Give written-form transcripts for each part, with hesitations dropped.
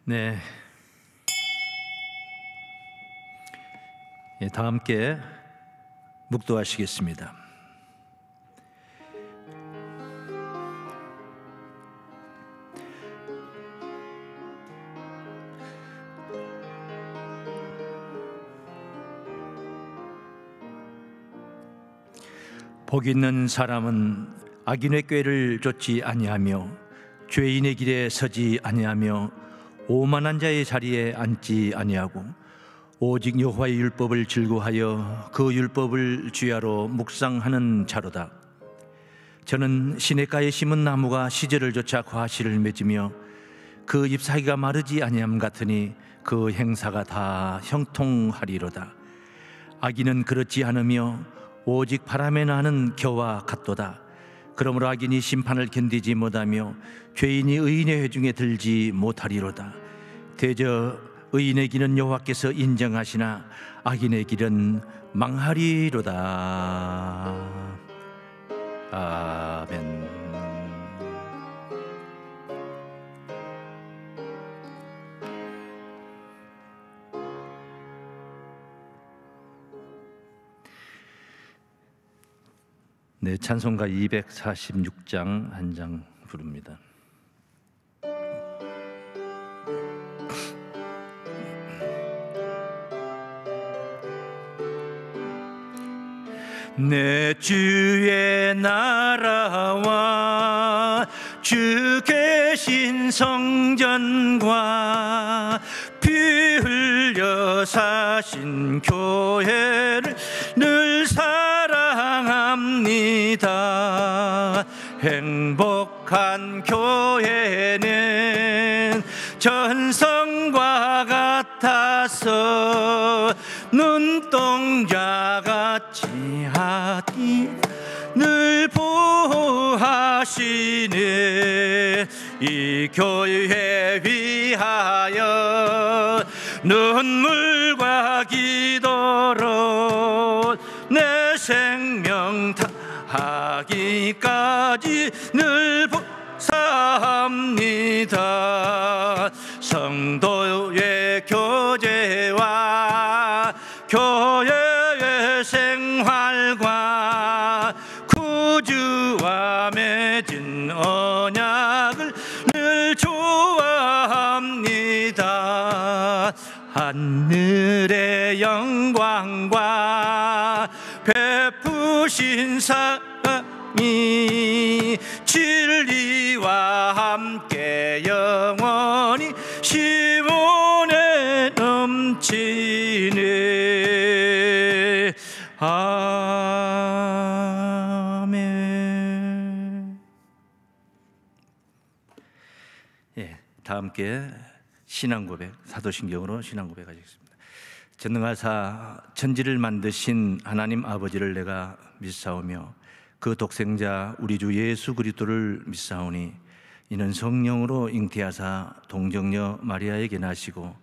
네, 다 함께 묵도하시겠습니다. 복 있는 사람은 악인의 꾀를 좇지 아니하며 죄인의 길에 서지 아니하며 오만한 자의 자리에 앉지 아니하고 오직 여호와의 율법을 즐거워하여 그 율법을 주야로 묵상하는 자로다. 저는 시냇가에 심은 나무가 시절을 좇아 과실을 맺으며 그 잎사귀가 마르지 아니함 같으니 그 행사가 다 형통하리로다. 악인은 그렇지 않으며 오직 바람에 나는 겨와 같도다. 그러므로 악인이 심판을 견디지 못하며 죄인이 의인의 회중에 들지 못하리로다. 대저 의인의 길은 여호와께서 인정하시나 악인의 길은 망하리로다. 아멘. 네, 찬송가 246장 한 장 부릅니다. 내 주의 나라와 주 계신 성전과 피 흘려 사신 교회를 늘 사랑합니다. 행복한 교회는 전성과 같아서 눈동자같이 하디 늘 보호하시네. 이 교회 위하여 눈물과 기도로 내 생명 다하기까지 늘 복사합니다. 성도의 교제와 교회의 생활과 구주와 맺은 언약을 늘 좋아합니다. 하늘의 영광과 베푸신 사랑이 진리와 함께 영원히 시몬에 넘치네. 아멘. 예, 다 함께 신앙고백, 사도신경으로 신앙고백 하시겠습니다. 전능하사 천지를 만드신 하나님 아버지를 내가 믿사오며 그 독생자 우리 주 예수 그리스도를 믿사오니 이는 성령으로 잉태하사 동정녀 마리아에게 나시고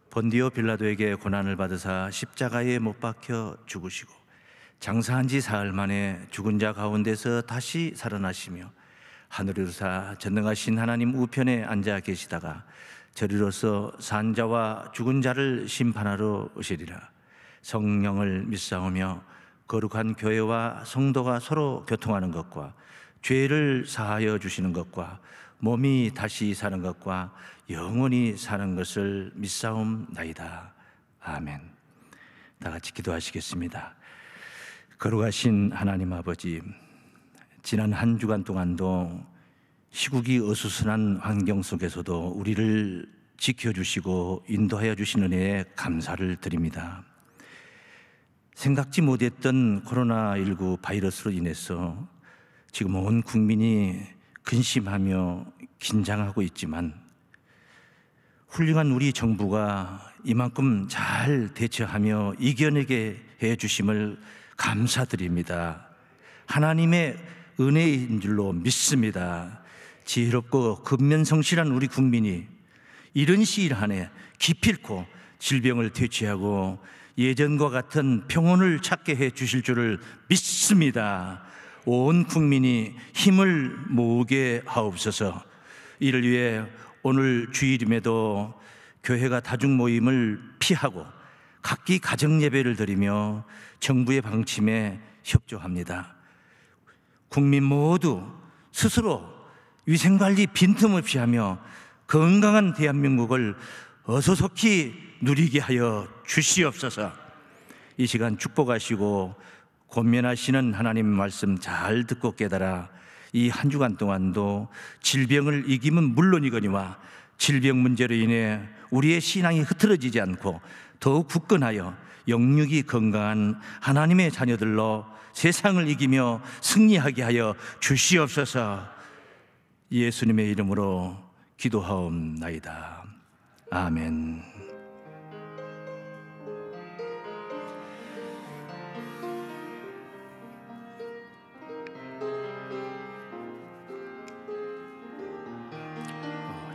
본디오 빌라도에게 고난을 받으사 십자가에 못 박혀 죽으시고 장사한 지 사흘 만에 죽은 자 가운데서 다시 살아나시며 하늘으로사 전능하신 하나님 우편에 앉아 계시다가 저리로서 산 자와 죽은 자를 심판하러 오시리라. 성령을 믿사오며 거룩한 교회와 성도가 서로 교통하는 것과 죄를 사하여 주시는 것과 몸이 다시 사는 것과 영원히 사는 것을 믿사옵나이다. 아멘. 다 같이 기도하시겠습니다. 거룩하신 하나님 아버지, 지난 한 주간 동안도 시국이 어수선한 환경 속에서도 우리를 지켜주시고 인도하여 주신 은혜에 감사를 드립니다. 생각지 못했던 코로나19 바이러스로 인해서 지금 온 국민이 근심하며 긴장하고 있지만 훌륭한 우리 정부가 이만큼 잘 대처하며 이겨내게 해주심을 감사드립니다. 하나님의 은혜인 줄로 믿습니다. 지혜롭고 근면성실한 우리 국민이 이른 시일 안에 기필코 질병을 퇴치하고 예전과 같은 평온을 찾게 해 주실 줄을 믿습니다. 온 국민이 힘을 모으게 하옵소서. 이를 위해 오늘 주일임에도 교회가 다중 모임을 피하고 각기 가정 예배를 드리며 정부의 방침에 협조합니다. 국민 모두 스스로 위생관리 빈틈없이 하며 건강한 대한민국을 어소속히 누리게 하여 주시옵소서. 이 시간 축복하시고 권면하시는 하나님 말씀 잘 듣고 깨달아 이 한 주간 동안도 질병을 이기면 물론이거니와 질병 문제로 인해 우리의 신앙이 흐트러지지 않고 더욱 굳건하여 영육이 건강한 하나님의 자녀들로 세상을 이기며 승리하게 하여 주시옵소서. 예수님의 이름으로 기도하옵나이다. 아멘.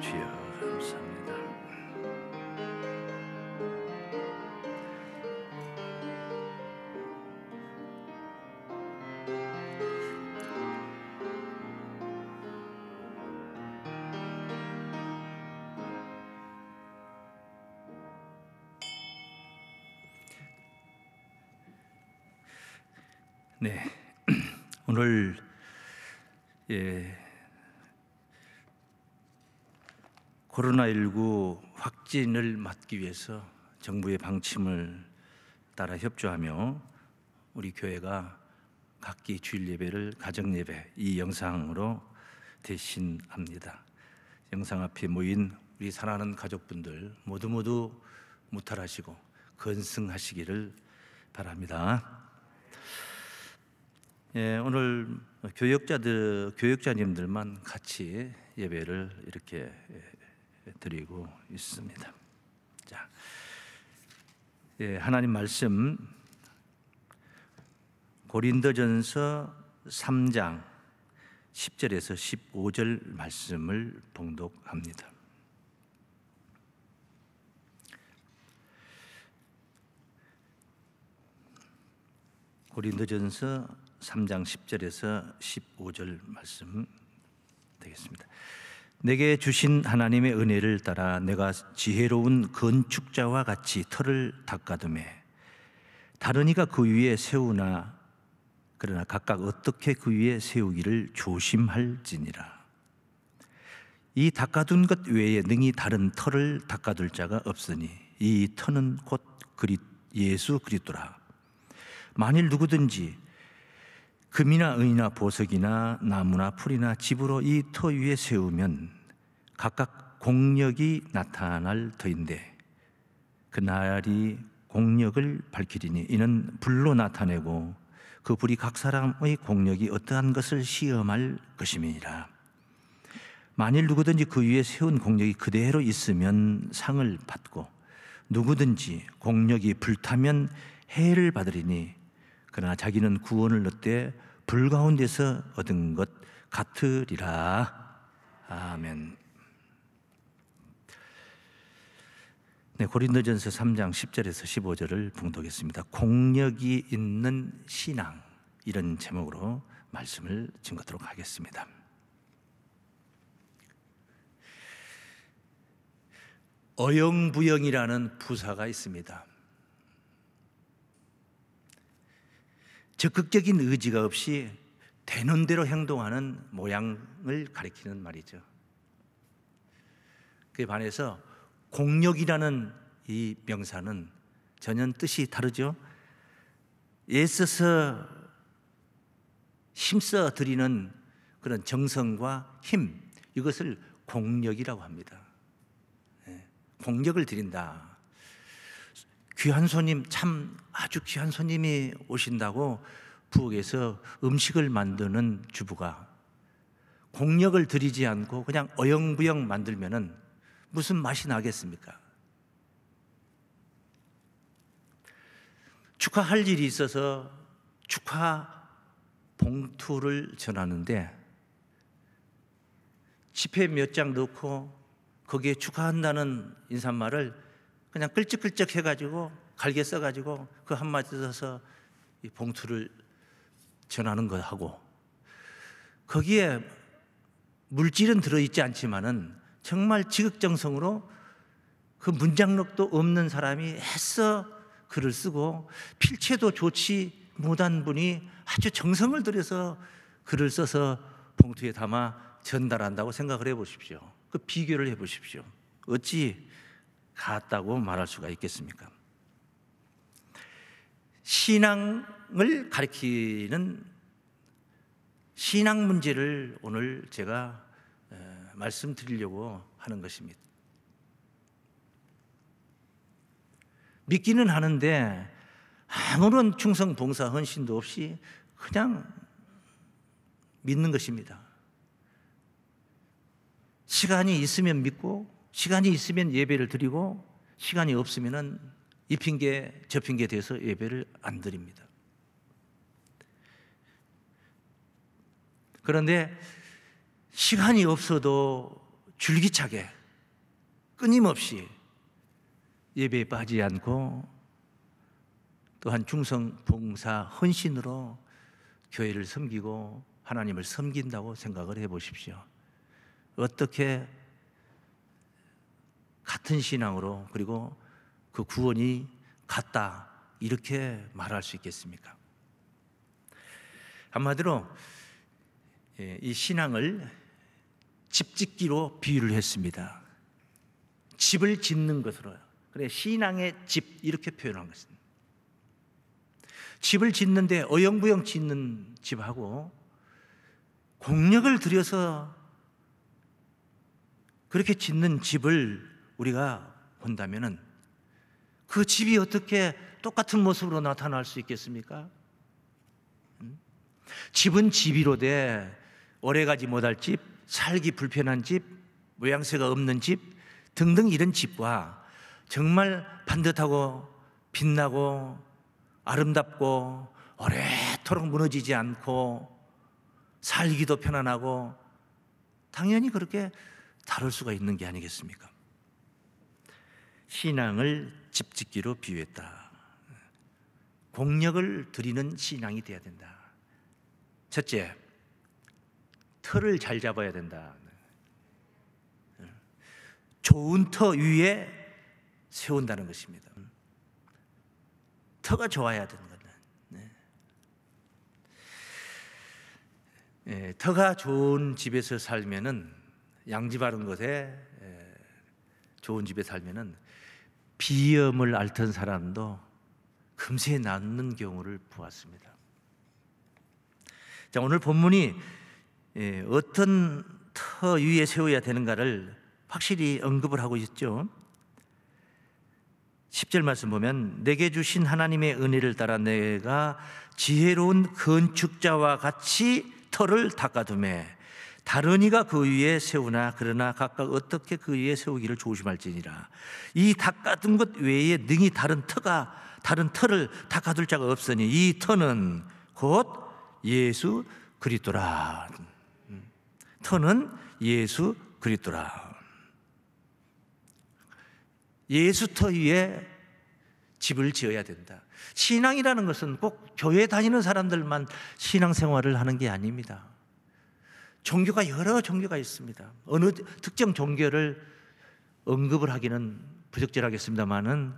주여 감사합니다. 네, 오늘 코로나19 확진을 막기 위해서 정부의 방침을 따라 협조하며 우리 교회가 각기 주일 예배를 가정 예배 이 영상으로 대신합니다. 영상 앞에 모인 우리 사랑하는 가족분들 모두 무탈하시고 건승하시기를 바랍니다. 오늘 교역자님들만 같이 예배를 이렇게 드리고 있습니다. 자, 하나님 말씀 고린도전서 3장 10절에서 15절 말씀을 봉독합니다. 고린도전서 3장 10절에서 15절 말씀 되겠습니다. 내게 주신 하나님의 은혜를 따라 내가 지혜로운 건축자와 같이 터를 닦아두매 다른 이가 그 위에 세우나 그러나 각각 어떻게 그 위에 세우기를 조심할지니라. 이 닦아둔 것 외에 능히 다른 터를 닦아둘 자가 없으니 이 터는 곧 예수 그리스도라. 만일 누구든지 금이나 은이나 보석이나 나무나 풀이나 집으로 이 터 위에 세우면 각각 공력이 나타날 터인데 그날이 공력을 밝히리니 이는 불로 나타내고 그 불이 각 사람의 공력이 어떠한 것을 시험할 것임이니라. 만일 누구든지 그 위에 세운 공력이 그대로 있으면 상을 받고 누구든지 공력이 불타면 해를 받으리니 그러나 자기는 구원을 얻되 불 가운데서 얻은 것 같으리라. 아멘. 네, 고린도전서 3장 10절에서 15절을 봉독했습니다. 공력이 있는 신앙, 이런 제목으로 말씀을 증거하도록 하겠습니다. 어영부영이라는 부사가 있습니다. 적극적인 의지가 없이 되는 대로 행동하는 모양을 가리키는 말이죠. 그에 반해서 공력이라는 이 명사는 전혀 뜻이 다르죠. 애써서 힘써 드리는 그런 정성과 힘, 이것을 공력이라고 합니다. 공력을 드린다. 귀한 손님, 참 아주 귀한 손님이 오신다고 부엌에서 음식을 만드는 주부가 공력을 들이지 않고 그냥 어영부영 만들면은 무슨 맛이 나겠습니까? 축하할 일이 있어서 축하 봉투를 전하는데 지폐 몇 장 넣고 거기에 축하한다는 인사말을 그냥 끌적끌적 해가지고 갈게 써가지고 그 한마디 써서 이 봉투를 전하는 것하고 거기에 물질은 들어있지 않지만은 정말 지극정성으로 그 문장력도 없는 사람이 애써 글을 쓰고 필체도 좋지 못한 분이 아주 정성을 들여서 글을 써서 봉투에 담아 전달한다고 생각을 해보십시오. 그 비교를 해보십시오. 어찌 같다고 말할 수가 있겠습니까? 신앙을 가리키는 신앙 문제를 오늘 제가 말씀드리려고 하는 것입니다. 믿기는 하는데 아무런 충성, 봉사, 헌신도 없이 그냥 믿는 것입니다. 시간이 있으면 믿고, 시간이 있으면 예배를 드리고, 시간이 없으면 이 핑계 저 핑계 대서 예배를 안 드립니다. 그런데 시간이 없어도 줄기차게 끊임없이 예배에 빠지지 않고 또한 충성, 봉사, 헌신으로 교회를 섬기고 하나님을 섬긴다고 생각을 해보십시오. 어떻게 같은 신앙으로 그리고 그 구원이 같다 이렇게 말할 수 있겠습니까? 한마디로 이 신앙을 집짓기로 비유를 했습니다. 집을 짓는 것으로요. 그래, 신앙의 집 이렇게 표현한 것입니다. 집을 짓는데 어영부영 짓는 집하고 공력을 들여서 그렇게 짓는 집을 우리가 본다면은 그 집이 어떻게 똑같은 모습으로 나타날 수 있겠습니까? 집은 집이로되 오래가지 못할 집, 살기 불편한 집, 모양새가 없는 집 등등 이런 집과 정말 반듯하고 빛나고 아름답고 오래도록 무너지지 않고 살기도 편안하고 당연히 그렇게 다를 수가 있는 게 아니겠습니까? 신앙을 집짓기로 비유했다. 공력을 들이는 신앙이 되어야 된다. 첫째, 터를 잘 잡아야 된다. 좋은 터 위에 세운다는 것입니다. 터가 좋아야 되는 거다. 터가 좋은 집에서 살면은 양지 바른 곳에 좋은 집에 살면은 비염을 앓던 사람도 금세 낫는 경우를 보았습니다. 자, 오늘 본문이 어떤 터 위에 세워야 되는가를 확실히 언급을 하고 있죠. 10절 말씀 보면 내게 주신 하나님의 은혜를 따라 내가 지혜로운 건축자와 같이 터를 닦아두매 다른 이가 그 위에 세우나 그러나 각각 어떻게 그 위에 세우기를 조심할지니라. 이 닦아둔 것 외에 능히 다른 터를 닦아둘 자가 없으니 이 터는 곧 예수 그리스도라. 터는 예수 그리스도라. 예수 터 위에 집을 지어야 된다. 신앙이라는 것은 꼭 교회 다니는 사람들만 신앙생활을 하는 게 아닙니다. 종교가 여러 종교가 있습니다. 어느 특정 종교를 언급을 하기는 부적절하겠습니다만은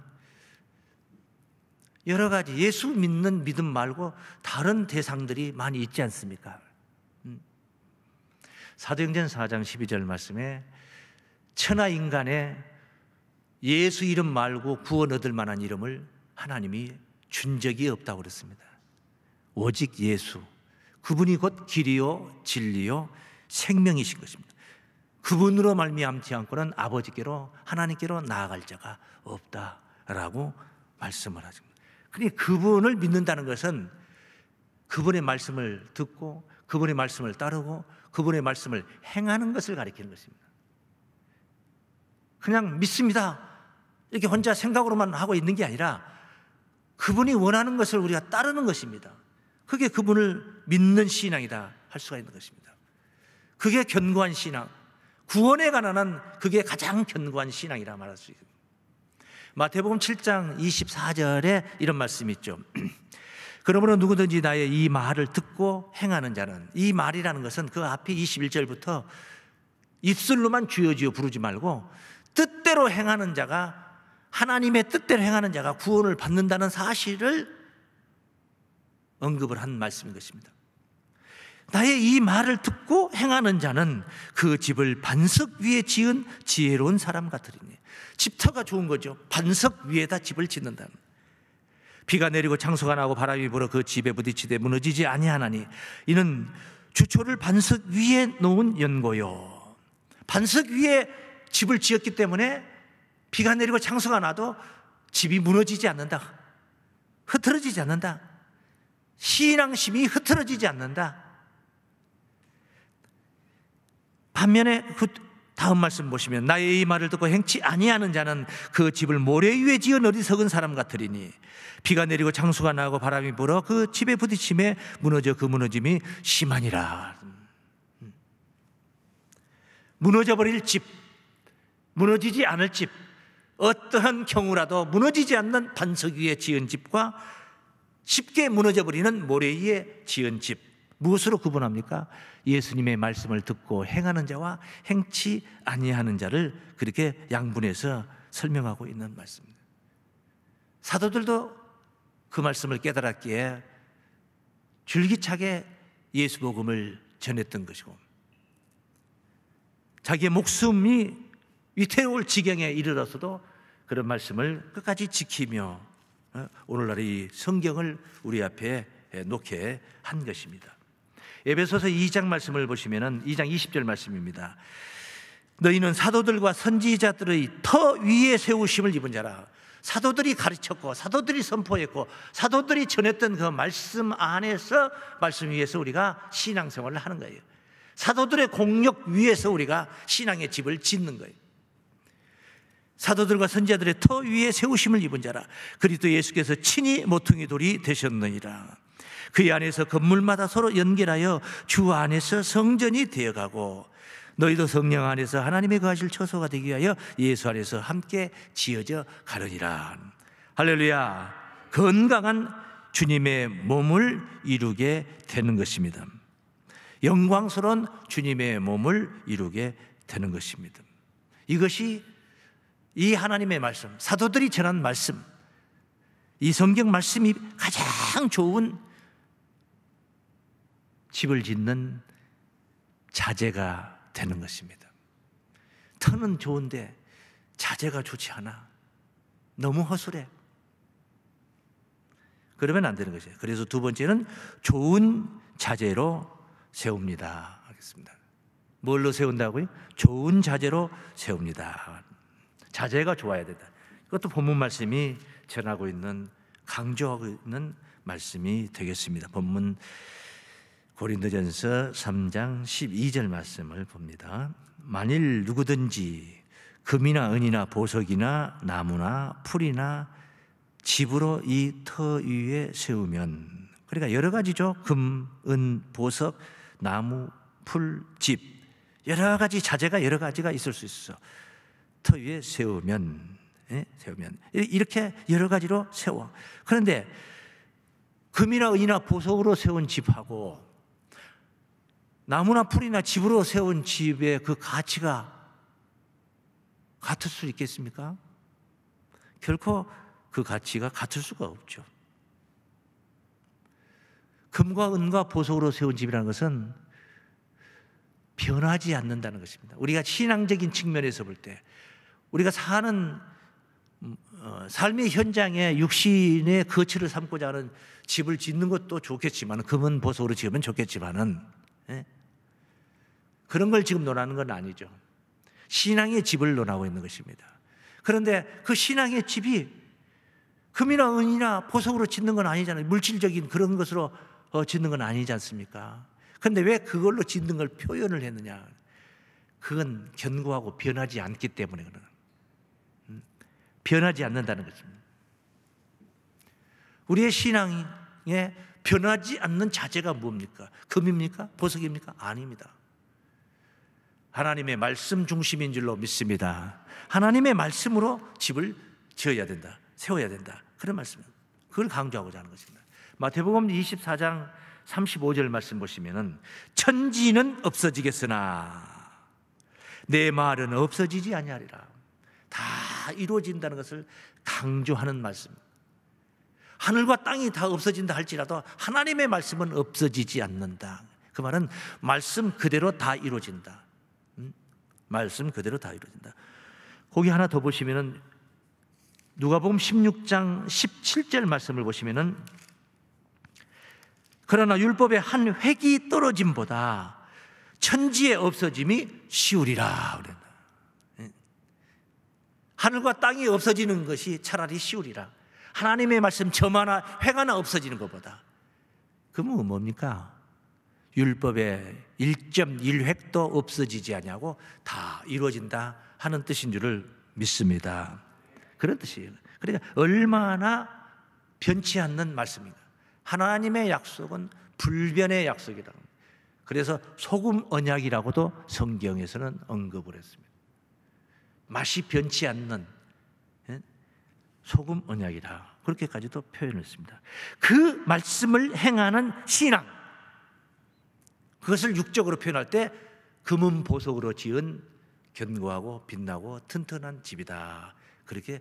여러 가지 예수 믿는 믿음 말고 다른 대상들이 많이 있지 않습니까? 사도행전 4장 12절 말씀에 천하 인간에 예수 이름 말고 구원 얻을 만한 이름을 하나님이 준 적이 없다고 그랬습니다. 오직 예수, 그분이 곧 길이요 진리요 생명이신 것입니다. 그분으로 말미암지 않고는 아버지께로 하나님께로 나아갈 자가 없다라고 말씀을 하십니다. 그러니까 그분을 믿는다는 것은 그분의 말씀을 듣고 그분의 말씀을 따르고 그분의 말씀을 행하는 것을 가리키는 것입니다. 그냥 믿습니다 이렇게 혼자 생각으로만 하고 있는 게 아니라 그분이 원하는 것을 우리가 따르는 것입니다. 그게 그분을 믿는 신앙이다 할 수가 있는 것입니다. 그게 견고한 신앙, 구원에 관한 한 그게 가장 견고한 신앙이라 말할 수 있습니다. 마태복음 7장 24절에 이런 말씀이 있죠. 그러므로 누구든지 나의 이 말을 듣고 행하는 자는, 이 말이라는 것은 그 앞에 21절부터 입술로만 주여 주여 부르지 말고 뜻대로 행하는 자가, 하나님의 뜻대로 행하는 자가 구원을 받는다는 사실을 언급을 한 말씀인 것입니다. 나의 이 말을 듣고 행하는 자는 그 집을 반석 위에 지은 지혜로운 사람 같으리니. 집터가 좋은 거죠. 반석 위에다 집을 짓는다는. 비가 내리고 창수가 나고 바람이 불어 그 집에 부딪히되 무너지지 아니하나니 이는 주초를 반석 위에 놓은 연고요. 반석 위에 집을 지었기 때문에 비가 내리고 창수가 나도 집이 무너지지 않는다. 흐트러지지 않는다. 신앙심이 흐트러지지 않는다. 반면에 그 다음 말씀 보시면 나의 이 말을 듣고 행치 아니하는 자는 그 집을 모래 위에 지은 어리석은 사람 같으리니 비가 내리고 창수가 나고 바람이 불어 그 집에 부딪힘에 무너져 그 무너짐이 심하니라. 무너져버릴 집, 무너지지 않을 집, 어떠한 경우라도 무너지지 않는 반석 위에 지은 집과 쉽게 무너져버리는 모래 위에 지은 집, 무엇으로 구분합니까? 예수님의 말씀을 듣고 행하는 자와 행치 아니하는 자를 그렇게 양분해서 설명하고 있는 말씀입니다. 사도들도 그 말씀을 깨달았기에 줄기차게 예수 복음을 전했던 것이고, 자기의 목숨이 위태로울 지경에 이르러서도 그런 말씀을 끝까지 지키며 오늘날 이 성경을 우리 앞에 놓게 한 것입니다. 에베소서 2장 말씀을 보시면 2장 20절 말씀입니다. 너희는 사도들과 선지자들의 터 위에 세우심을 입은 자라. 사도들이 가르쳤고 사도들이 선포했고 사도들이 전했던 그 말씀 안에서, 말씀 위에서 우리가 신앙생활을 하는 거예요. 사도들의 공력 위에서 우리가 신앙의 집을 짓는 거예요. 사도들과 선지자들의 터 위에 세우심을 입은 자라. 그리스도 예수께서 친히 모퉁이 돌이 되셨느니라. 그 안에서 건물마다 서로 연결하여 주 안에서 성전이 되어가고 너희도 성령 안에서 하나님의 거하실 처소가 되기 위하여 예수 안에서 함께 지어져 가려니라. 할렐루야. 건강한 주님의 몸을 이루게 되는 것입니다. 영광스러운 주님의 몸을 이루게 되는 것입니다. 이것이 이 하나님의 말씀, 사도들이 전한 말씀, 이 성경 말씀이 가장 좋은 집을 짓는 자재가 되는 것입니다. 터는 좋은데 자재가 좋지 않아. 너무 허술해. 그러면 안 되는 것이에요. 그래서 두 번째는 좋은 자재로 세웁니다 하겠습니다. 뭘로 세운다고요? 좋은 자재로 세웁니다. 자재가 좋아야 된다. 이것도 본문 말씀이 전하고 있는, 강조하고 있는 말씀이 되겠습니다. 본문 고린도전서 3장 12절 말씀을 봅니다. 만일 누구든지 금이나 은이나 보석이나 나무나 풀이나 집으로 이 터 위에 세우면, 그러니까 여러 가지죠. 금, 은, 보석, 나무, 풀, 집, 여러 가지 자재가 여러 가지가 있을 수 있어. 터 위에 세우면 이렇게 여러 가지로 세워. 그런데 금이나 은이나 보석으로 세운 집하고 나무나 풀이나 집으로 세운 집의 그 가치가 같을 수 있겠습니까? 결코 그 가치가 같을 수가 없죠. 금과 은과 보석으로 세운 집이라는 것은 변하지 않는다는 것입니다. 우리가 신앙적인 측면에서 볼 때 우리가 사는 삶의 현장에 육신의 거처를 삼고자 하는 집을 짓는 것도 좋겠지만, 금은 보석으로 지으면 좋겠지만은, 그런 걸 지금 논하는 건 아니죠. 신앙의 집을 논하고 있는 것입니다. 그런데 그 신앙의 집이 금이나 은이나 보석으로 짓는 건 아니잖아요. 물질적인 그런 것으로 짓는 건 아니지 않습니까? 그런데 왜 그걸로 짓는 걸 표현을 했느냐? 그건 견고하고 변하지 않기 때문에 그러는, 변하지 않는다는 것입니다. 우리의 신앙에 변하지 않는 자재가 뭡니까? 금입니까? 보석입니까? 아닙니다. 하나님의 말씀 중심인 줄로 믿습니다. 하나님의 말씀으로 집을 지어야 된다, 세워야 된다, 그런 말씀입니다. 그걸 강조하고자 하는 것입니다. 마태복음 24장 35절 말씀 보시면은 천지는 없어지겠으나 내 말은 없어지지 아니하리라. 다 이루어진다는 것을 강조하는 말씀. 하늘과 땅이 다 없어진다 할지라도 하나님의 말씀은 없어지지 않는다. 그 말은 말씀 그대로 다 이루어진다. 말씀 그대로 다 이루어진다. 거기 하나 더 보시면은 누가복음 16장 17절 말씀을 보시면은 그러나 율법의 한 획이 떨어짐보다 천지의 없어짐이 쉬우리라. 하늘과 땅이 없어지는 것이 차라리 쉬우리라. 하나님의 말씀 점 하나 획 하나 없어지는 것보다. 그러면 뭡니까? 율법의 1.1획도 없어지지 아니하고 다 이루어진다 하는 뜻인 줄을 믿습니다. 그런 뜻이에요. 그러니까 얼마나 변치 않는 말씀입니다. 하나님의 약속은 불변의 약속이다. 그래서 소금 언약이라고도 성경에서는 언급을 했습니다. 맛이 변치 않는 소금 언약이다. 그렇게까지도 표현했습니다. 그 말씀을 행하는 신앙, 그것을 육적으로 표현할 때 금은 보석으로 지은 견고하고 빛나고 튼튼한 집이다. 그렇게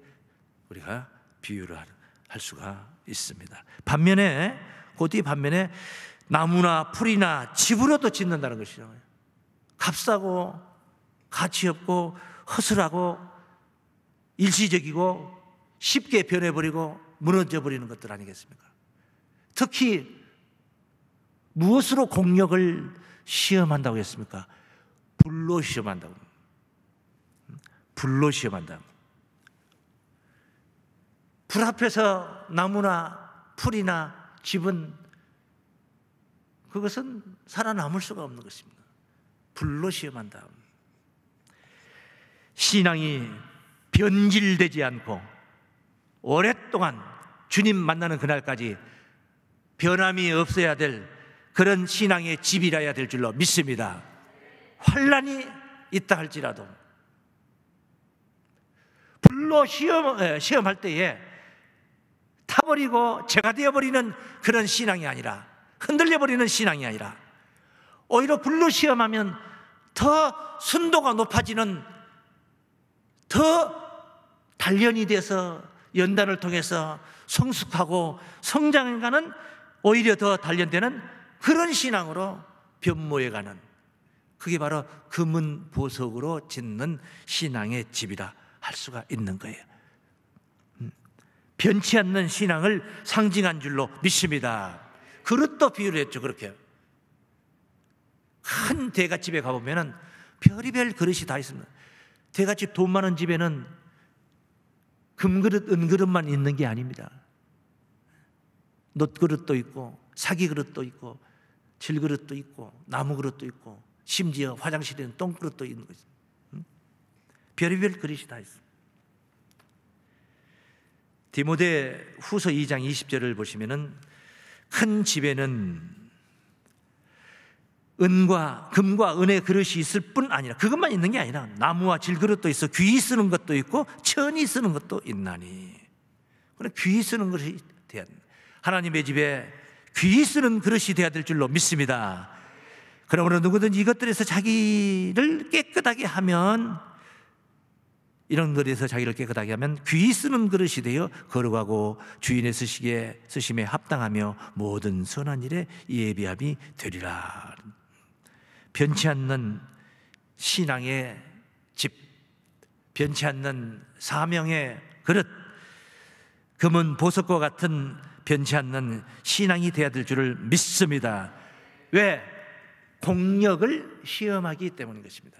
우리가 비유를 할 수가 있습니다. 반면에 그 뒤 반면에 나무나 풀이나 집으로도 짓는다는 것이죠. 값싸고 가치 없고 허술하고 일시적이고 쉽게 변해버리고 무너져버리는 것들 아니겠습니까? 특히 무엇으로 공력을 시험한다고 했습니까? 불로 시험한다고. 불로 시험한다. 불 앞에서 나무나 풀이나 집은 그것은 살아남을 수가 없는 것입니다. 불로 시험한다. 신앙이 변질되지 않고 오랫동안 주님 만나는 그날까지 변함이 없어야 될 그런 신앙의 집이라야 될 줄로 믿습니다. 환난이 있다 할지라도 불로 시험할 때에 타버리고 죄가 되어버리는 그런 신앙이 아니라, 흔들려버리는 신앙이 아니라 오히려 불로 시험하면 더 순도가 높아지는, 더 단련이 돼서 연단을 통해서 성숙하고 성장해가는, 오히려 더 단련되는 그런 신앙으로 변모해가는, 그게 바로 금은 보석으로 짓는 신앙의 집이라 할 수가 있는 거예요. 변치 않는 신앙을 상징한 줄로 믿습니다. 그릇도 비유를 했죠. 그렇게 큰 대갓집에 가보면 별의별 그릇이 다 있습니다. 대갓집 돈 많은 집에는 금그릇 은그릇만 있는 게 아닙니다. 놋그릇도 있고 사기그릇도 있고 질그릇도 있고 나무그릇도 있고 심지어 화장실에는 똥그릇도 있는 거죠. 별의별 그릇이 다 있습니다. 디모데 후서 2장 20절을 보시면은 큰 집에는 금과 은의 그릇이 있을 뿐 아니라, 그것만 있는 게 아니라 나무와 질그릇도 있어 귀히 쓰는 것도 있고 천히 쓰는 것도 있나니. 그래, 귀히 쓰는 것이 돼야 됩니다. 하나님의 집에 귀히 쓰는 그릇이 돼야 될 줄로 믿습니다. 그러므로 누구든지 이것들에서 자기를 깨끗하게 하면, 이런 것에서 자기를 깨끗하게 하면 귀히 쓰는 그릇이 되어 거룩하고 주인의 쓰심에 합당하며 모든 선한 일에 예비함이 되리라. 변치 않는 신앙의 집, 변치 않는 사명의 그릇, 금은 보석과 같은 변치 않는 신앙이 되어야 될 줄을 믿습니다. 왜? 공력을 시험하기 때문인 것입니다.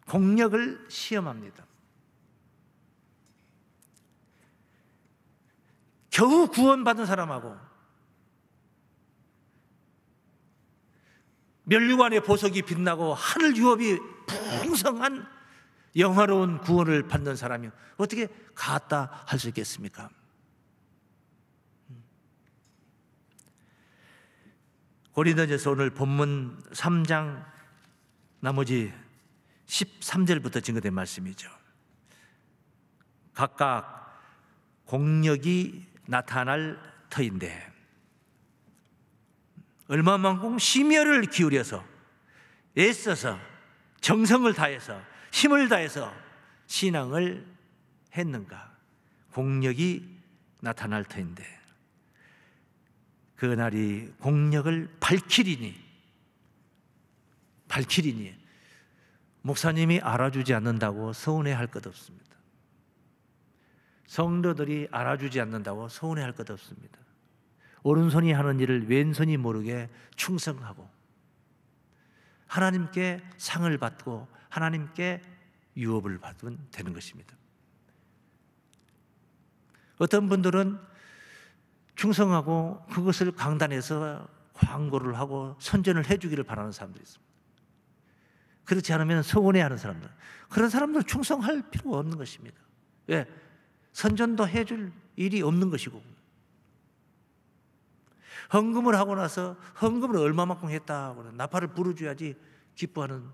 공력을 시험합니다. 겨우 구원받은 사람하고 면류관의 보석이 빛나고 하늘 유업이 풍성한 영화로운 구원을 받는 사람이 어떻게 같다 할 수 있겠습니까? 고린도전서 오늘 본문 3장 나머지 13절부터 증거된 말씀이죠. 각각 공력이 나타날 터인데 얼마만큼 심혈을 기울여서 애써서 정성을 다해서 힘을 다해서 신앙을 했는가? 공력이 나타날 터인데 그날이 공력을 밝히리니 목사님이 알아주지 않는다고 서운해할 것 없습니다. 성도들이 알아주지 않는다고 서운해할 것 없습니다. 오른손이 하는 일을 왼손이 모르게 충성하고 하나님께 상을 받고 하나님께 유업을 받으면 되는 것입니다. 어떤 분들은 충성하고 그것을 강단에서 광고를 하고 선전을 해주기를 바라는 사람들이 있습니다. 그렇지 않으면 서운해하는 사람들, 그런 사람들은 충성할 필요가 없는 것입니다. 왜? 선전도 해줄 일이 없는 것이고, 헌금을 하고 나서 헌금을 얼마만큼 했다고 나팔을 불어줘야지 기뻐하는,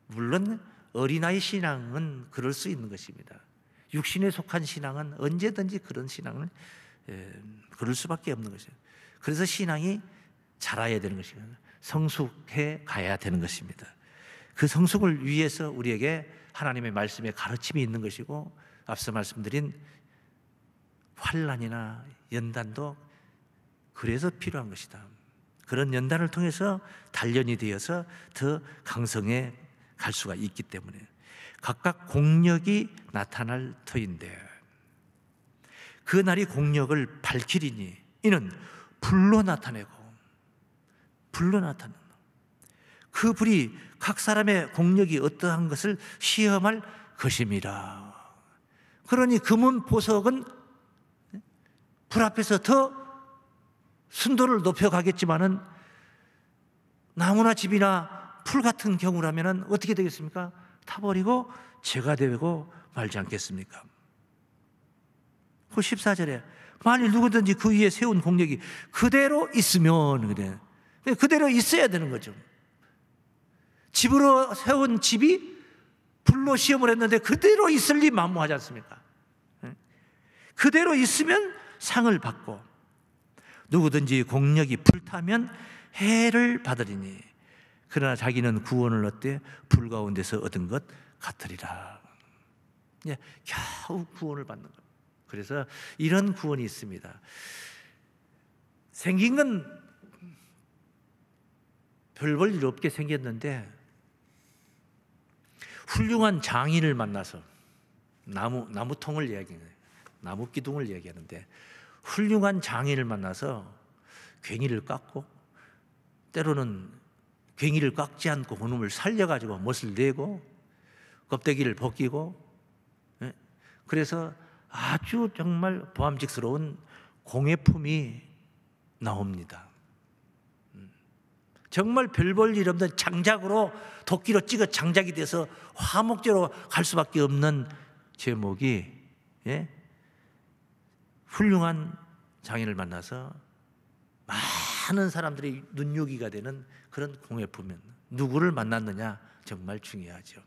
물론 어린아이 신앙은 그럴 수 있는 것입니다. 육신에 속한 신앙은 언제든지 그런 신앙을 그럴 수밖에 없는 것이에요. 그래서 신앙이 자라야 되는 것입니다. 성숙해 가야 되는 것입니다. 그 성숙을 위해서 우리에게 하나님의 말씀에 가르침이 있는 것이고, 앞서 말씀드린 환난이나 연단도 그래서 필요한 것이다. 그런 연단을 통해서 단련이 되어서 더 강성해 갈 수가 있기 때문에 각각 공력이 나타날 터인데, 그 날이 공력을 밝히리니 이는 불로 나타내고 그 불이 각 사람의 공력이 어떠한 것을 시험할 것임이라. 그러니 금은 보석은 불 앞에서 더 순도를 높여가겠지만은 나무나 집이나 풀 같은 경우라면 어떻게 되겠습니까? 타버리고 재가 되고 말지 않겠습니까? 그 14절에 만일 누구든지 그 위에 세운 공력이 그대로 있으면, 그래, 그대로 있어야 되는 거죠. 집으로 세운 집이 불로 시험을 했는데 그대로 있을 리 만무하지 않습니까? 그대로 있으면 상을 받고, 누구든지 공력이 불타면 해를 받으리니 그러나 자기는 구원을 얻되 불 가운데서 얻은 것 같으리라. 겨우 구원을 받는 것. 그래서 이런 구원이 있습니다. 생긴 건 별 볼 일 없게 생겼는데 훌륭한 장인을 만나서, 나무통을 이야기해요. 나무 기둥을 이야기하는데, 훌륭한 장인을 만나서 괭이를 깎고, 때로는 괭이를 깎지 않고 그놈을 살려가지고 못을 내고 껍데기를 벗기고, 그래서 아주 정말 보암직스러운 공예품이 나옵니다. 정말 별 볼 일 없는 장작으로, 도끼로 찍어 장작이 돼서 화목제로 갈 수밖에 없는 제목이, 훌륭한 장인을 만나서 많은 사람들이 눈요기가 되는 그런 공예품은, 누구를 만났느냐 정말 중요하죠.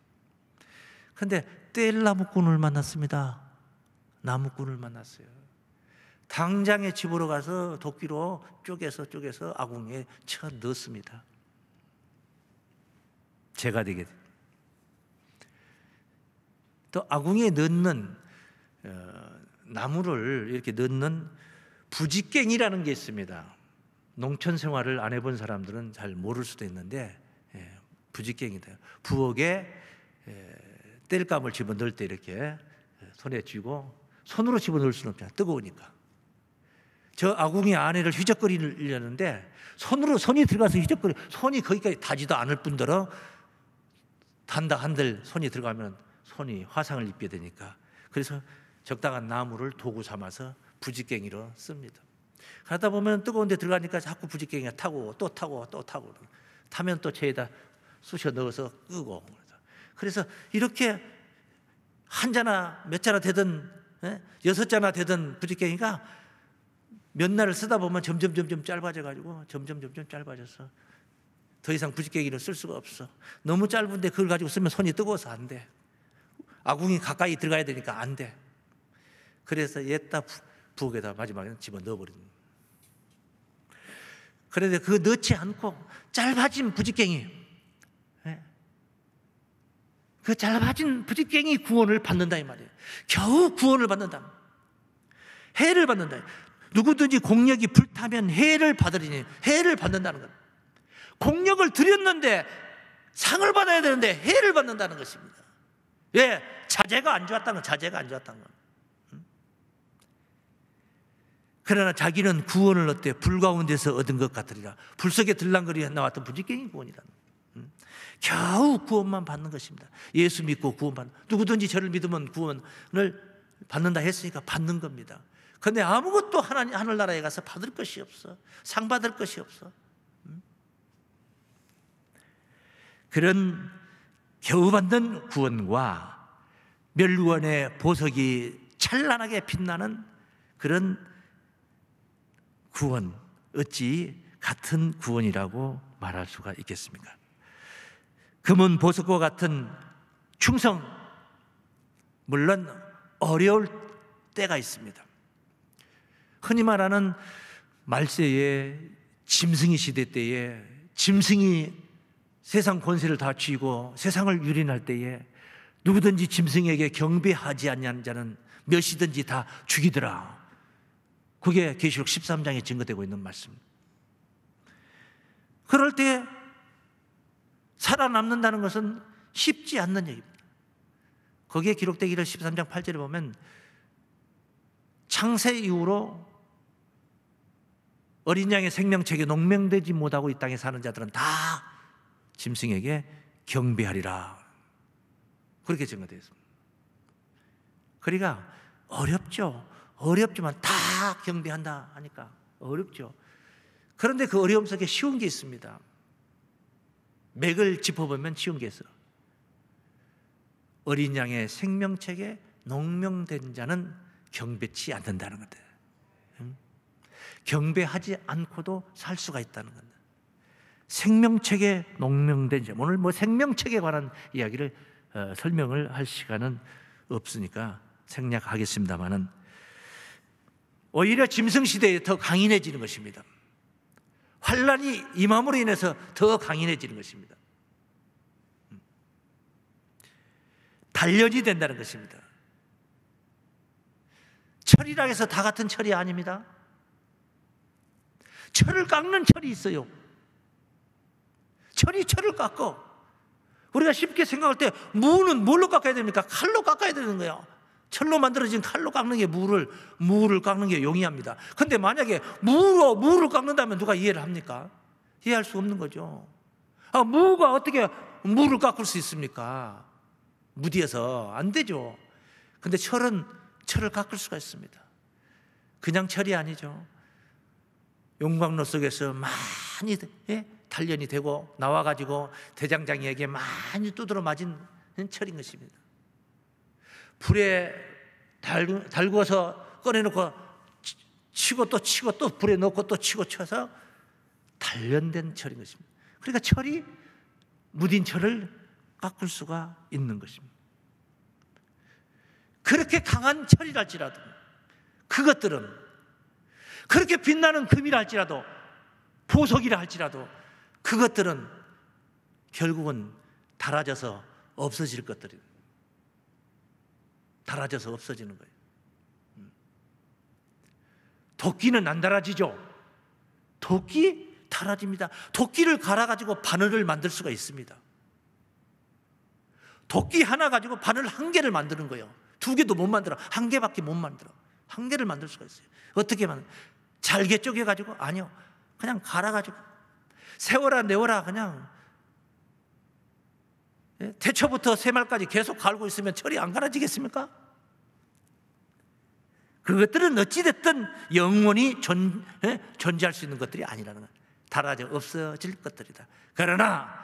그런데 뗄나무꾼을 만났습니다. 나무꾼을 만났어요. 당장에 집으로 가서 도끼로 쪼개서 아궁이에 쳐 넣습니다. 재가 되게 돼요. 또 아궁이에 넣는 나무를 이렇게 넣는 부직갱이라는 게 있습니다. 농촌 생활을 안 해본 사람들은 잘 모를 수도 있는데, 부직갱이다. 부엌에 땔감을 집어넣을 때 이렇게 손에 쥐고, 손으로 집어넣을 수는 없잖아요. 뜨거우니까. 저 아궁이 안에를 휘적거리려는데 손이 들어가서 손이 거기까지 닿지도 않을 뿐더러 단다 한들 손이 들어가면 손이 화상을 입게 되니까, 그래서 적당한 나무를 도구 삼아서 부직갱이로 씁니다. 가다 보면 뜨거운 데 들어가니까 자꾸 부직갱이가 타고 또 타면 또 재에다 쑤셔 넣어서 끄고, 그래서 이렇게 한 자나 몇 자나 되든 6자나 되든 부직갱이가 몇 날을 쓰다 보면 점점 짧아져가지고 점점 짧아져서 더 이상 부직갱이를 쓸 수가 없어. 너무 짧은데 그걸 가지고 쓰면 손이 뜨거워서 안 돼. 아궁이 가까이 들어가야 되니까 안 돼. 그래서 옛다 부엌에다 마지막에 집어넣어버리는. 그런데 그거 넣지 않고 짧아진 부직갱이, 그 짧아진 부직갱이 구원을 받는다 이 말이에요. 겨우 구원을 받는다. 해를 받는다. 누구든지 공력이 불타면 해를 받으리니, 해를 받는다는 것. 공력을 들였는데 상을 받아야 되는데 해를 받는다는 것입니다. 예, 자재가 안 좋았다는 것, 자재가 안 좋았다는 것. 그러나 자기는 구원을 얻되 불 가운데서 얻은 것 같으리라. 불 속에 들랑거리 나왔던 부직갱이 구원이다. 겨우 구원만 받는 것입니다. 예수 믿고 구원받는, 누구든지 저를 믿으면 구원을 받는다 했으니까 받는 겁니다. 그런데 아무것도 하늘나라에 가서 받을 것이 없어. 상 받을 것이 없어. 그런 겨우 받는 구원과 멸구원의 보석이 찬란하게 빛나는 그런 구원, 어찌 같은 구원이라고 말할 수가 있겠습니까? 금은 보석과 같은 충성, 물론 어려울 때가 있습니다. 흔히 말하는 말세에, 짐승의 시대 때에, 짐승이 세상 권세를 다 쥐고 세상을 유린할 때에 누구든지 짐승에게 경배하지 않는 자는 몇이든지 다 죽이더라. 그게 계시록 13장에 증거되고 있는 말씀. 그럴 때 살아남는다는 것은 쉽지 않는 얘기입니다. 거기에 기록되기를 13장 8절에 보면 창세 이후로 어린 양의 생명책에 농명되지 못하고 이 땅에 사는 자들은 다 짐승에게 경배하리라. 그렇게 증거되어 있습니다. 그러니까 어렵죠. 어렵지만 다 경배한다 하니까 어렵죠. 그런데 그 어려움 속에 쉬운 게 있습니다. 맥을 짚어보면 쉬운 게 있어요. 어린 양의 생명책에 농명된 자는 경배치 않는다는 거다. 경배하지 않고도 살 수가 있다는 겁니다. 생명책에 농명된 자, 오늘 뭐 생명책에 관한 이야기를 설명을 할 시간은 없으니까 생략하겠습니다만은 오히려 짐승시대에 더 강인해지는 것입니다. 환란이 임함으로 인해서 더 강인해지는 것입니다. 단련이 된다는 것입니다. 철이라 해서 다 같은 철이 아닙니다. 철을 깎는 철이 있어요. 철을 깎어. 우리가 쉽게 생각할 때 무는 뭘로 깎아야 됩니까? 칼로 깎아야 되는 거예요. 철로 만들어진 칼로 깎는 게 무를 깎는 게 용이합니다. 그런데 만약에 무를 깎는다면 누가 이해를 합니까? 이해할 수 없는 거죠. 무가 어떻게 무를 깎을 수 있습니까? 무디에서 안 되죠. 그런데 철은 철을 깎을 수가 있습니다. 그냥 철이 아니죠. 용광로 속에서 많이 단련이 되고 나와가지고 대장장이에게 많이 두드러 맞은 철인 것입니다. 불에 달구어서 꺼내놓고 치고 또 불에 넣고 또 치고 쳐서 단련된 철인 것입니다. 그러니까 철이 무딘 철을 깎을 수가 있는 것입니다. 그렇게 강한 철이랄지라도 그것들은 그렇게 빛나는 금이라 할지라도 보석이라 할지라도 그것들은 결국은 닳아져서 없어질 것들이에요. 닳아져서 없어지는 거예요. 도끼는 안 닳아지죠. 도끼 닳아집니다. 도끼를 갈아가지고 바늘을 만들 수가 있습니다. 도끼 하나 가지고 바늘 한 개를 만드는 거예요. 두 개도 못 만들어. 한 개밖에 못 만들어. 한 개를 만들 수가 있어요. 어떻게 만들어? 잘게 쪼개가지고? 아니요. 그냥 갈아가지고 세워라 내워라 그냥 태초부터 새말까지 계속 갈고 있으면 철이 안 갈아지겠습니까? 그것들은 어찌됐든 영원히 존재할 수 있는 것들이 아니라는 거예요. 닳아져 없어질 것들이다. 그러나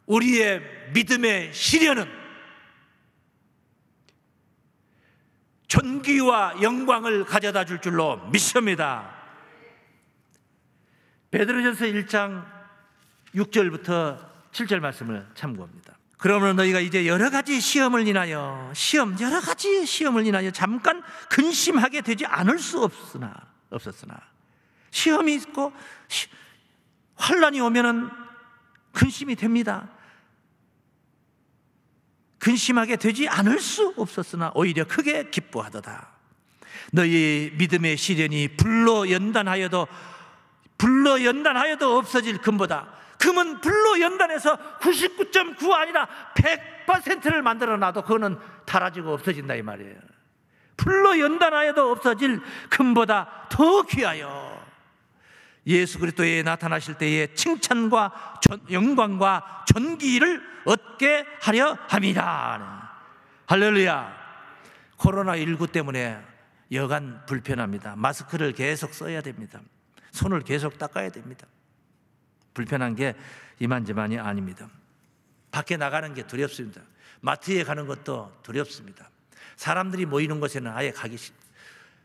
우리의 믿음의 시련은 존귀와 영광을 가져다 줄 줄로 믿습니다. 베드로전서 1장 6절부터 7절 말씀을 참고합니다. 그러므로 너희가 이제 여러 가지 시험을 인하여 잠깐 근심하게 되지 않을 수 없었으나 시험이 있고 환란이 오면은 근심이 됩니다. 근심하게 되지 않을 수 없었으나 오히려 크게 기뻐하도다. 너희 믿음의 시련이 불로 연단하여도 없어질 금보다, 금은 불로 연단해서 99.9 아니라 100%를 만들어놔도 그거는 닳아지고 없어진다 이 말이에요. 불로 연단하여도 없어질 금보다 더 귀하여 예수 그리스도에 나타나실 때에 칭찬과 영광과 존귀를 얻게 하려 함이라. 할렐루야. 코로나19 때문에 여간 불편합니다. 마스크를 계속 써야 됩니다. 손을 계속 닦아야 됩니다. 불편한 게 이만저만이 아닙니다. 밖에 나가는 게 두렵습니다. 마트에 가는 것도 두렵습니다. 사람들이 모이는 곳에는 아예 가기 싫습니다.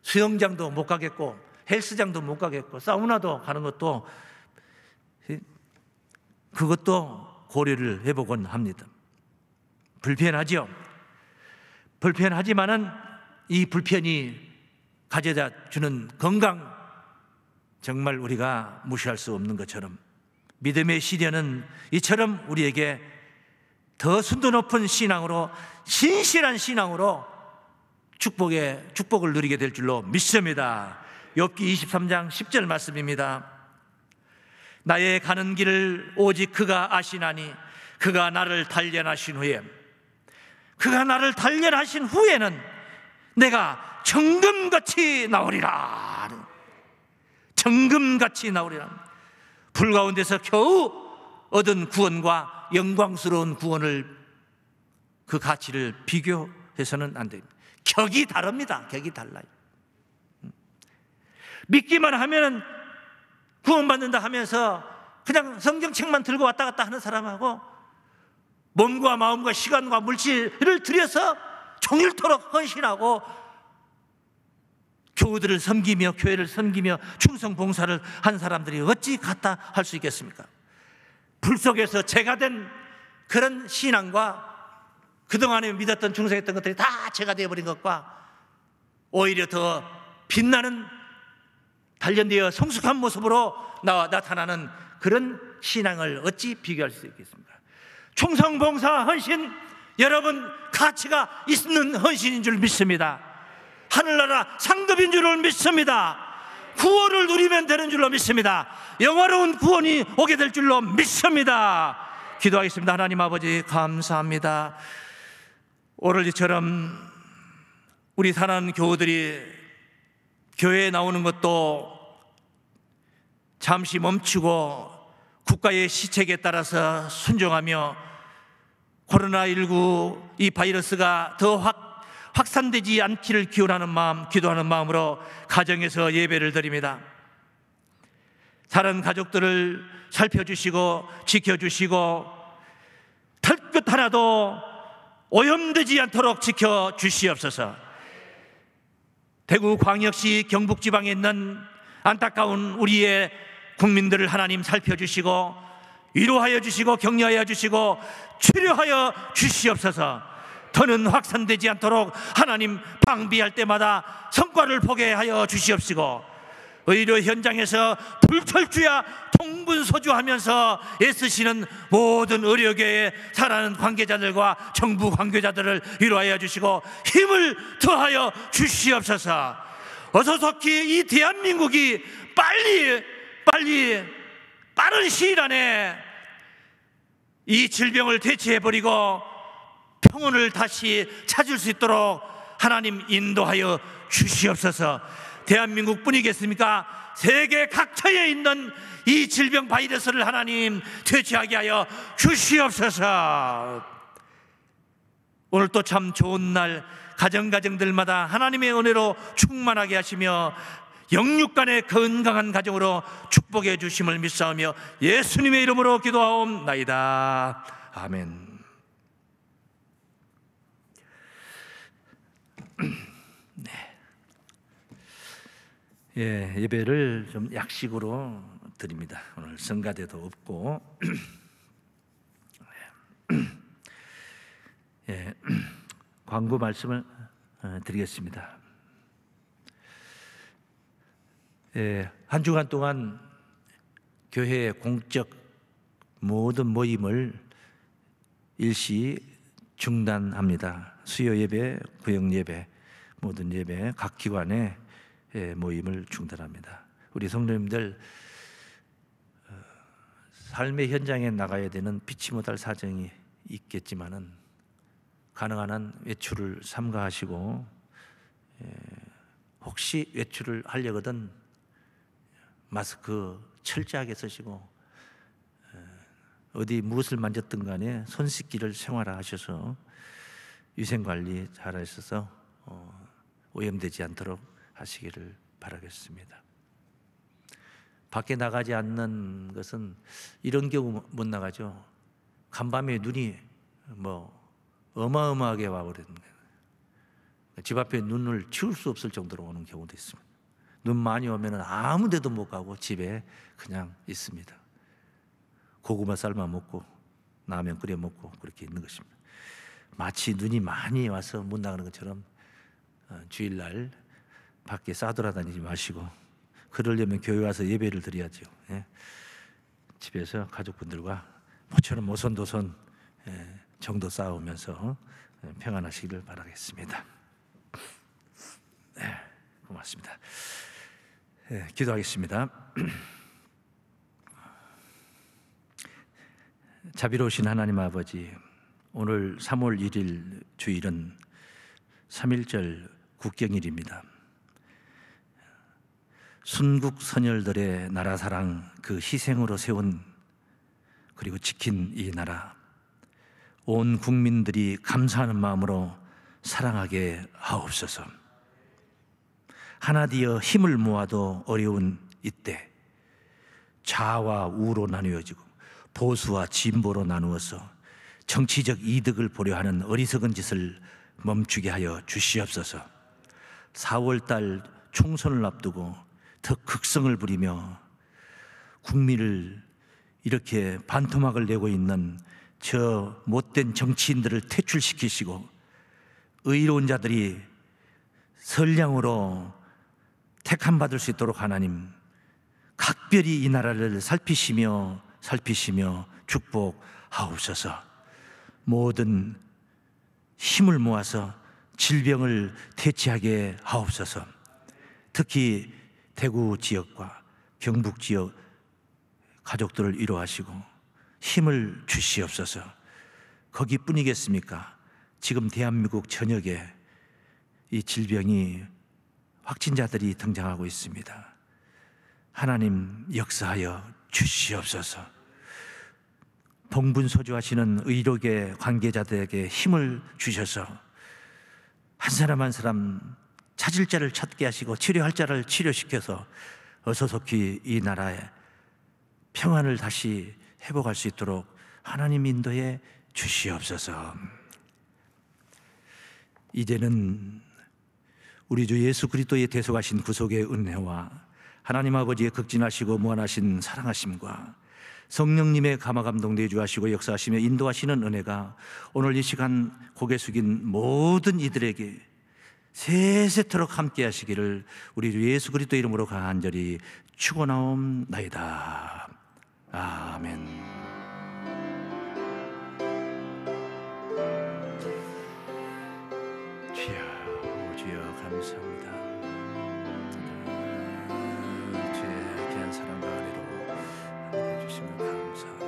수영장도 못 가겠고 헬스장도 못 가겠고 사우나도 가는 것도, 그것도 고려를 해보곤 합니다. 불편하죠. 불편하지만은 이 불편이 가져다 주는 건강, 정말 우리가 무시할 수 없는 것처럼 믿음의 시련은 이처럼 우리에게 더 순도 높은 신앙으로, 신실한 신앙으로 축복을 누리게 될 줄로 믿습니다. 욥기 23장 10절 말씀입니다. 나의 가는 길을 오직 그가 아시나니 그가 나를 단련하신 후에는 내가 정금같이 나오리라. 정금같이 나오리라. 불 가운데서 겨우 얻은 구원과 영광스러운 구원을, 그 가치를 비교해서는 안 됩니다. 격이 다릅니다. 격이 달라요. 믿기만 하면은 구원받는다 하면서 그냥 성경책만 들고 왔다 갔다 하는 사람하고, 몸과 마음과 시간과 물질을 들여서 종일토록 헌신하고 교우들을 섬기며 교회를 섬기며 충성 봉사를 한 사람들이 어찌 같다 할 수 있겠습니까? 불 속에서 제가 된 그런 신앙과 그동안에 믿었던 충성했던 것들이 다 제가 되어버린 것과 오히려 더 빛나는 단련되어 성숙한 모습으로 나타나는 그런 신앙을 어찌 비교할 수 있겠습니까? 충성 봉사 헌신, 여러분 가치가 있는 헌신인 줄 믿습니다. 하늘나라 상급인 줄을 믿습니다. 구원을 누리면 되는 줄로 믿습니다. 영화로운 구원이 오게 될 줄로 믿습니다. 기도하겠습니다. 하나님 아버지 감사합니다. 오늘 이처럼 우리 사랑하는 교우들이 교회에 나오는 것도 잠시 멈추고 국가의 시책에 따라서 순종하며 코로나19 이 바이러스가 더 확산되지 않기를 기원하는 마음, 기도하는 마음으로 가정에서 예배를 드립니다. 다른 가족들을 살펴주시고 지켜주시고 털끝 하나도 오염되지 않도록 지켜주시옵소서. 대구광역시 경북지방에 있는 안타까운 우리의 국민들을 하나님 살펴주시고 위로하여 주시고 격려하여 주시고 치료하여 주시옵소서. 더는 확산되지 않도록 하나님 방비할 때마다 성과를 보게 하여 주시옵시고, 의료 현장에서 불철주야 동분서주하면서 애쓰시는 모든 의료계의 살아가는 관계자들과 정부 관계자들을 위로하여 주시고 힘을 더하여 주시옵소서. 어서 속히 이 대한민국이 빠른 시일 안에 이 질병을 대체해버리고 평온을 다시 찾을 수 있도록 하나님 인도하여 주시옵소서. 대한민국뿐이겠습니까? 세계 각처에 있는 이 질병 바이러스를 하나님 퇴치하게 하여 주시옵소서. 오늘 또 참 좋은 날, 가정들마다 하나님의 은혜로 충만하게 하시며 영육간의 건강한 가정으로 축복해 주심을 믿사오며 예수님의 이름으로 기도하옵나이다. 아멘. 네. 예배를 좀 약식으로 드립니다. 오늘 성가대도 없고. 광고 말씀을 드리겠습니다. 한 주간 동안 교회의 공적 모든 모임을 일시 중단합니다. 수요 예배, 구역 예배, 모든 예배, 각 기관의 모임을 중단합니다. 우리 성도님들 삶의 현장에 나가야 되는 피치 못할 사정이 있겠지만은 가능한 한 외출을 삼가하시고, 혹시 외출을 하려거든 마스크 철저하게 쓰시고, 어디 무엇을 만졌든 간에 손 씻기를 생활화하셔서 위생관리 잘 하셔서 오염되지 않도록 하시기를 바라겠습니다. 밖에 나가지 않는 것은 이런 경우 못 나가죠. 간밤에 눈이 어마어마하게 와버리는 거예요. 집 앞에 눈을 치울 수 없을 정도로 오는 경우도 있습니다. 눈 많이 오면 아무 데도 못 가고 집에 그냥 있습니다. 고구마 삶아 먹고 라면 끓여 먹고 그렇게 있는 것입니다. 마치 눈이 많이 와서 못 나가는 것처럼 주일날 밖에 싸돌아다니지 마시고, 그러려면 교회 와서 예배를 드려야죠. 집에서 가족분들과 모처럼 오손도손 정도 쌓으면서 평안하시기를 바라겠습니다. 고맙습니다. 기도하겠습니다. 자비로우신 하나님 아버지, 오늘 3월 1일 주일은 3.1절 국경일입니다. 순국 선열들의 나라 사랑, 그 희생으로 세운 그리고 지킨 이 나라, 온 국민들이 감사하는 마음으로 사랑하게 하옵소서. 하나 되어 힘을 모아도 어려운 이때 좌와 우로 나누어지고 보수와 진보로 나누어서 정치적 이득을 보려 하는 어리석은 짓을 멈추게 하여 주시옵소서. 4월달 총선을 앞두고 더 극성을 부리며 국민을 이렇게 반토막을 내고 있는 저 못된 정치인들을 퇴출시키시고, 의로운 자들이 선량으로 택함받을 수 있도록 하나님 각별히 이 나라를 살피시며 축복하옵소서. 모든 힘을 모아서 질병을 퇴치하게 하옵소서. 특히 대구 지역과 경북 지역 가족들을 위로하시고 힘을 주시옵소서. 거기뿐이겠습니까? 지금 대한민국 전역에 이 질병이 확진자들이 등장하고 있습니다. 하나님 역사하여 주시옵소서. 봉분소주하시는 의료계 관계자들에게 힘을 주셔서 한 사람 한 사람 찾을 자를 찾게 하시고 치료할 자를 치료시켜서 어서 속히 이 나라에 평안을 다시 회복할 수 있도록 하나님 인도해 주시옵소서. 이제는 우리 주 예수 그리스도의 대속하신 구속의 은혜와 하나님 아버지의 극진하시고 무한하신 사랑하심과 성령님의 감화감동 내주하시고 역사하시며 인도하시는 은혜가 오늘 이 시간 고개 숙인 모든 이들에게 세세토록 함께 하시기를 우리 주 예수 그리스도 이름으로 간절히 축원하옵나이다. 아멘. 주여 감사합니다. 주의 귀한 사랑과 은혜로 함께 해주시면 감사합니다.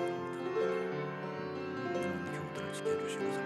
교우들을 지켜주시고